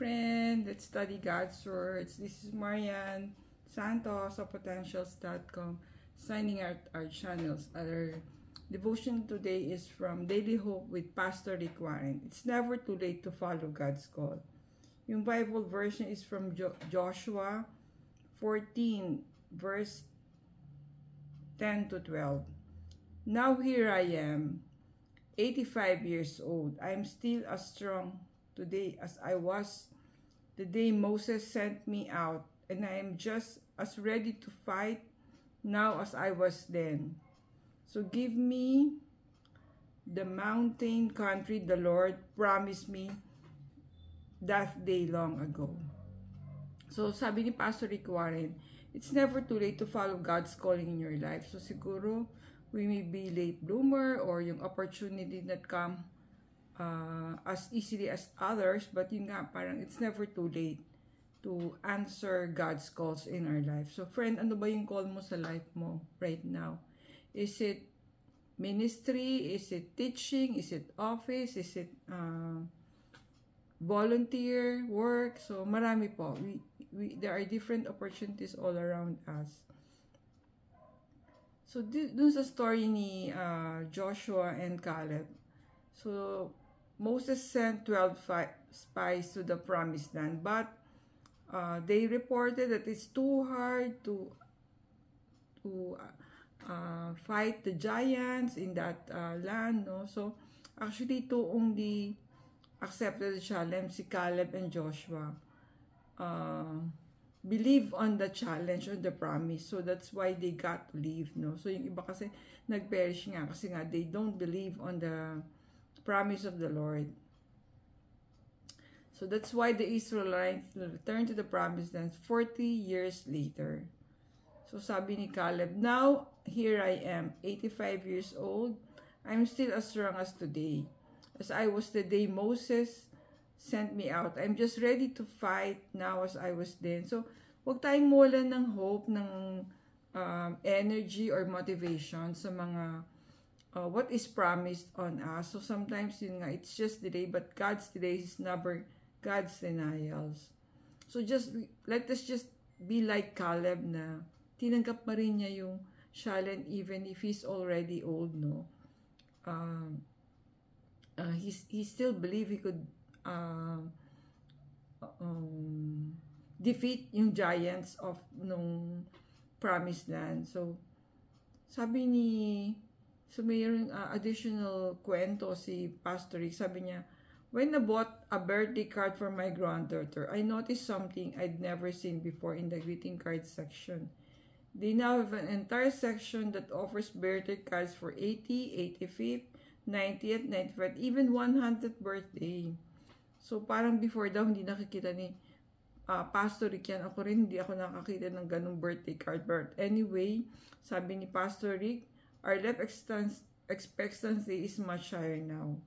friend. Let's study God's words. This is Marian Santos of Potentials.com signing out our channels. Our devotion today is from Daily Hope with Pastor Rick Warren. It's never too late to follow God's call. Yung Bible version is from Joshua 14 verse 10 to 12. Now here I am, 85 years old. I am still as strong today as I was the day Moses sent me out, and I am just as ready to fight now as I was then. So give me the mountain country the Lord promised me that day long ago. So sabi ni Pastor Rick Warren, it's never too late to follow God's calling in your life. So siguro, we may be late bloomer or yung opportunity that come as easily as others, but yun nga, parang it's never too late to answer God's calls in our life. So friend, ano ba yung call mo sa life mo right now? Is it ministry? Is it teaching? Is it office? Is it volunteer work? So marami po. There are different opportunities all around us. So dun sa story ni Joshua and Caleb, so Moses sent 12 spies to the promised land, but they reported that it's too hard to fight the giants in that land, no? So actually, two only accepted the challenge, si Caleb and Joshua. Believe on the challenge, on the promise. So that's why they got to leave, no? So yung iba kasi nag-perish nga kasi nga they don't believe on the promise of the Lord. So that's why the Israelites returned to the promised land 40 years later. So sabi ni Caleb, now here I am, 85 years old. I'm still as strong as today, as I was the day Moses sent me out. I'm just ready to fight now as I was then. So, huwag tayong mawalan ng hope, ng energy or motivation sa mga what is promised on us. So, sometimes yun nga, it's just delay, but God's delay is never God's denials. So, let us just be like Caleb na tinanggap pa rin niya yung challenge even if he's already old, no? He still believe he could defeat yung giants of nung promised land. So sabi ni, so mayroong additional kwento si Pastor Rick. Sabi niya, when I bought a birthday card for my granddaughter, I noticed something I'd never seen before in the greeting card section. They now have an entire section that offers birthday cards for 80, 85th, 90th, 95th, even 100th birthday. So, parang before daw, hindi nakikita ni Pastor Rick yan. Ako rin, hindi ako nakakita ng ganung birthday card. But anyway, sabi ni Pastor Rick, our life expectancy is much higher now.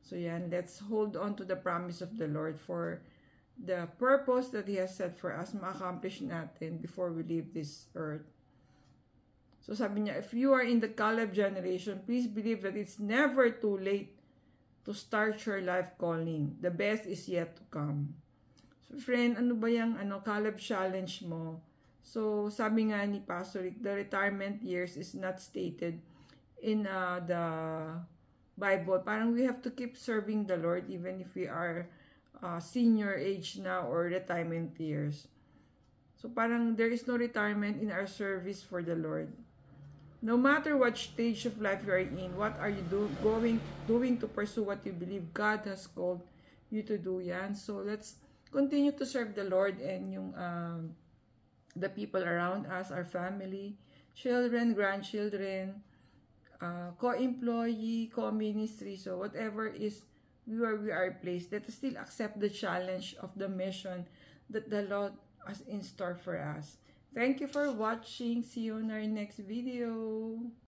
So, yan, let's hold on to the promise of the Lord for the purpose that He has set for us, ma-accomplish natin before we leave this earth. So, sabi niya, if you are in the Caleb generation, please believe that it's never too late to start your life calling. The best is yet to come. So, friend, ano ba yung Caleb challenge mo? So, sabi nga ni Pastor Rick, the retirement years is not stated in the Bible. Parang we have to keep serving the Lord even if we are senior age now or retirement years. So, parang there is no retirement in our service for the Lord. No matter what stage of life you are in, what are you doing to pursue what you believe God has called you to do yan? So, let's continue to serve the Lord and yung the people around us, our family, children, grandchildren, co-employee, co-ministry. So, whatever is where we are placed, let us still accept the challenge of the mission that the Lord has in store for us. Thank you for watching. See you in our next video.